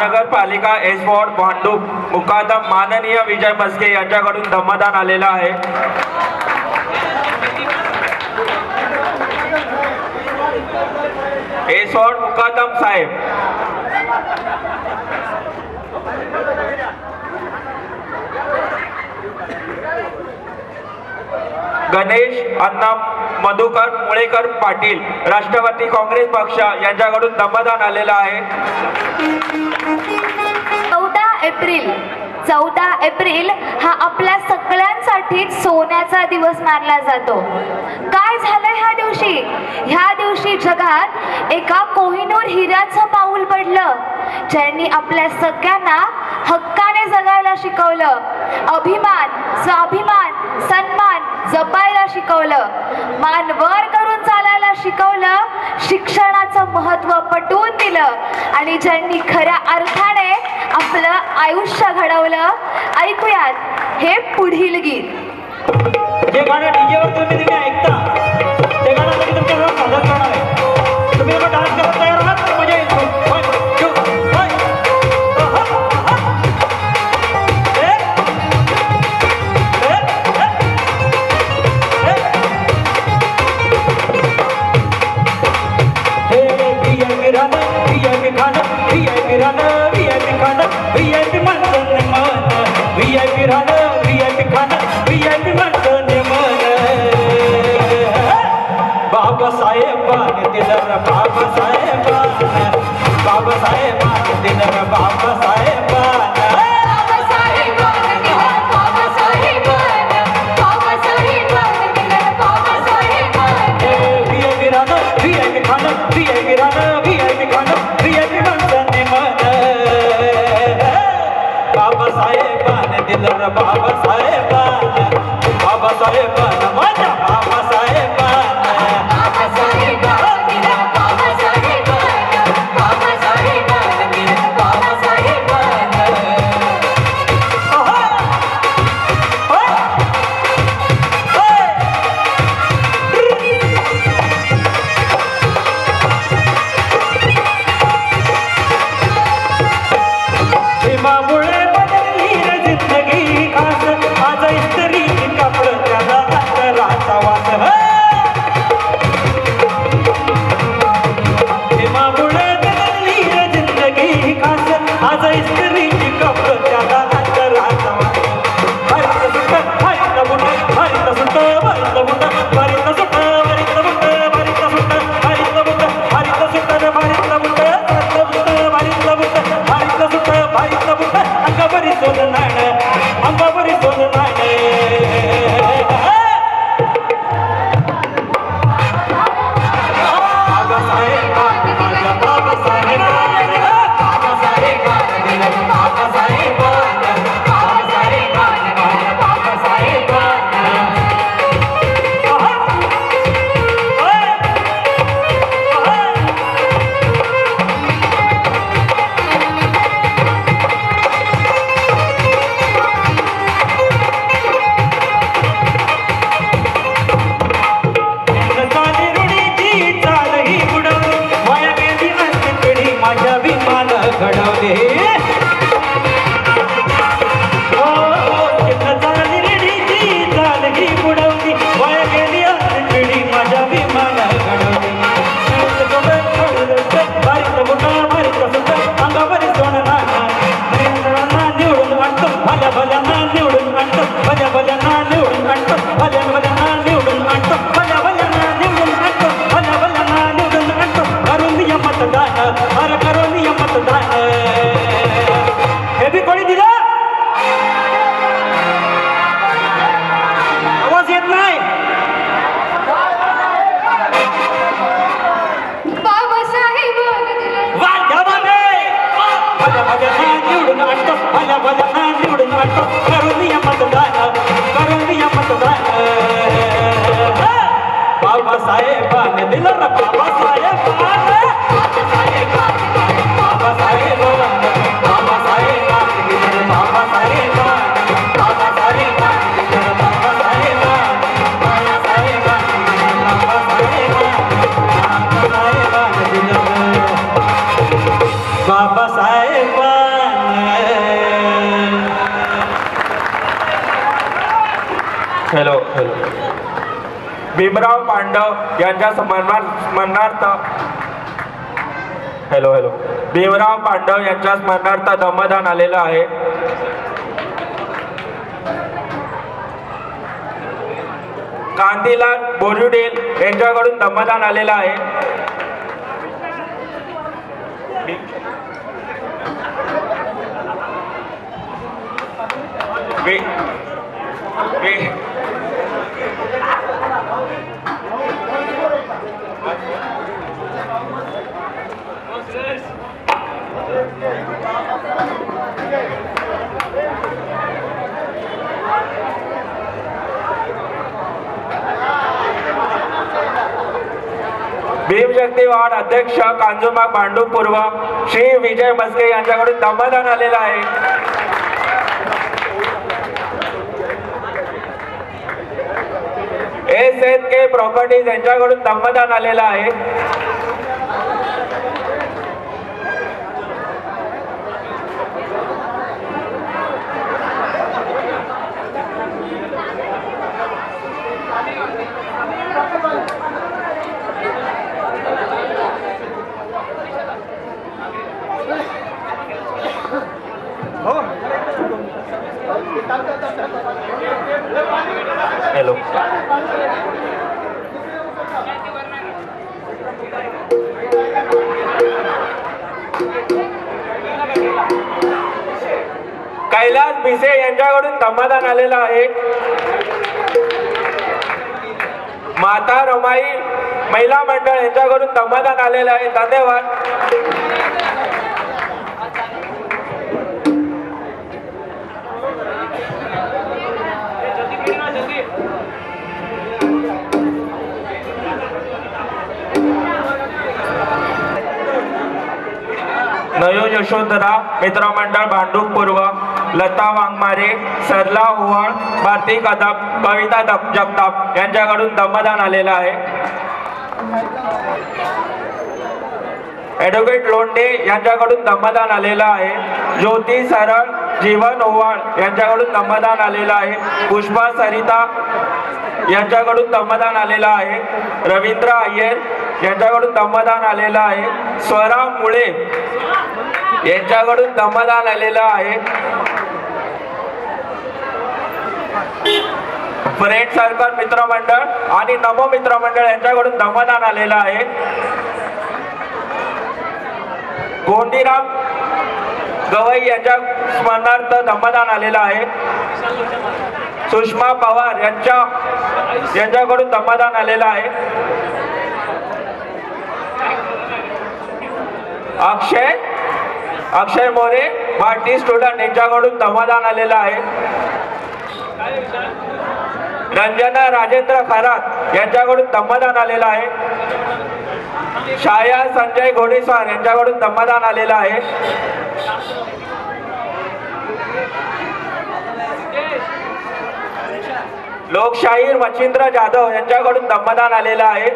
महानगरपालिका S ward Bhandup मुकादम माननीय विजय मस्के यांच्याकडून धम्मदान आलेला आहे। एस वॉर्ड मुकादम साहेब गणेश अण्णा मधुकर मुळेकर पाटील राष्ट्रवादी काँग्रेस पक्ष यांच्याकडून धम्मदान आलेला आहे। 14 एप्रिल हा आपल्या सगळ्यांसाठी सोन्याचा दिवस मानला जातो। काय झालं ह्या दिवशी जगात एका कोहिनूर हिऱ्याचं पाऊल पडलं, ज्यांनी आपल्या सगळ्यांना हक्काने जगायला शिकवलं, अभिमान, स्वाभिमान, सन्मान जपायला शिकवलं, मान वर करून चालायला शिकवलं, शिक्षणाचं महत्त्व पटवून दिलं आणि ज्यांनी खऱ्या अर्थाने आपलं आयुष्य घडवलं। ऐकूयात हे पुढील गीत। जे गाणं डीजेवर तुम्ही ऐकता ते गाणं मी तुमच्यासमोर सादर करणार आहे। तुम्ही लोक डान्स करत तयार आहात तर मजा येईल। बाबासाहेबांनी दिलं बाबासाहेबांना, बाबासाहेबांनी दिलं बाबासाहेबांना, बाबासाहेबांनी दिलं बाबासाहेबांना, बाबासाहेबांनी दिलं बाबासाहेबांना। VIP राहणं, VIP खाणं, VIP राहणं, VIP खाणं, VIP माणसाने मन, बाबासाहेबांनी दिलं बाबासाहेबांना, बाबासाहेबांना माझ्या बाबासाहेबांना। बाबासाहेबांनी दिलं बाबासाहेबांना, बाबासाहेबांना, बाबासाहेबांनी दिलं बाबासाहेबांना, बाबासाहेबांनी दिलं बाबासाहेबांना, बाबासाहेबांनी दिलं बाबासाहेबांना, बाबासाहेबांनी दिलं बाबासाहेबांना। भीमराव पांडव यांच्या स्मरणार्थ भीमराव पांडव यांच्या स्मरणार्थ दमदान आलेलं आहे. कांतीलाल बोरुडेल यांच्याकडून दमदान आलेलं आहे. भीमशक्ती वार्ड अध्यक्ष कांजुमाग भांडूप पूर्व श्री विजय मस्के यांच्याकडून दमदान आलेलं आहे. SNK प्रॉपर्टीज यांच्याकडून दमदान आलेलं आहे. हॅलो कैलास भिसे यांच्याकडून दमदान आलेलं आहे. माता रमाई महिला मंडळ यांच्याकडून दमदान आलेलं आहे. धन्यवाद. नयो यशोधरा मित्रमंडळ भांडूप पूर्व लता वाघमारे सरला ओवाळ भारती कदम कविता जगताप यांच्याकडून दमदान आलेलं आहे. ॲडव्होकेट लोंढे यांच्याकडून दमदान आलेलं आहे. ज्योती सरळ जीवन ओवाळ यांच्याकडून दमदान आलेलं आहे. पुष्पा सरिता यांच्याकडून दमदान आलेलं आहे. रवींद्र अय्यर यांच्याकडून दमदान आलेलं आहे. स्वरा मुळे यांच्याकडून दमदान आलेलं आहे. फ्रेंड सर्कल मित्रमंडळ आणि नमो मित्रमंडळ यांच्याकडून दमदान आलेलं आहे. गोंडीराम गवई यांच्या स्मरणार्थ दमदान आलेलं आहे. सुषमा पवार यांच्याकडून दमदान आलेलं आहे. अक्षय मोरे भारतीय स्टुडंट यांच्याकडून दमदान आलेलं आहे. रंजना राजेंद्र खरात यांच्याकडून दमदान आलेलं आहे. छाया संजय घोडेस्वार यांच्याकडून दमदान आलेलं आहे. लोकशाहीर मच्छिंद्र जाधव यांच्याकडून दमदान आलेलं आहे.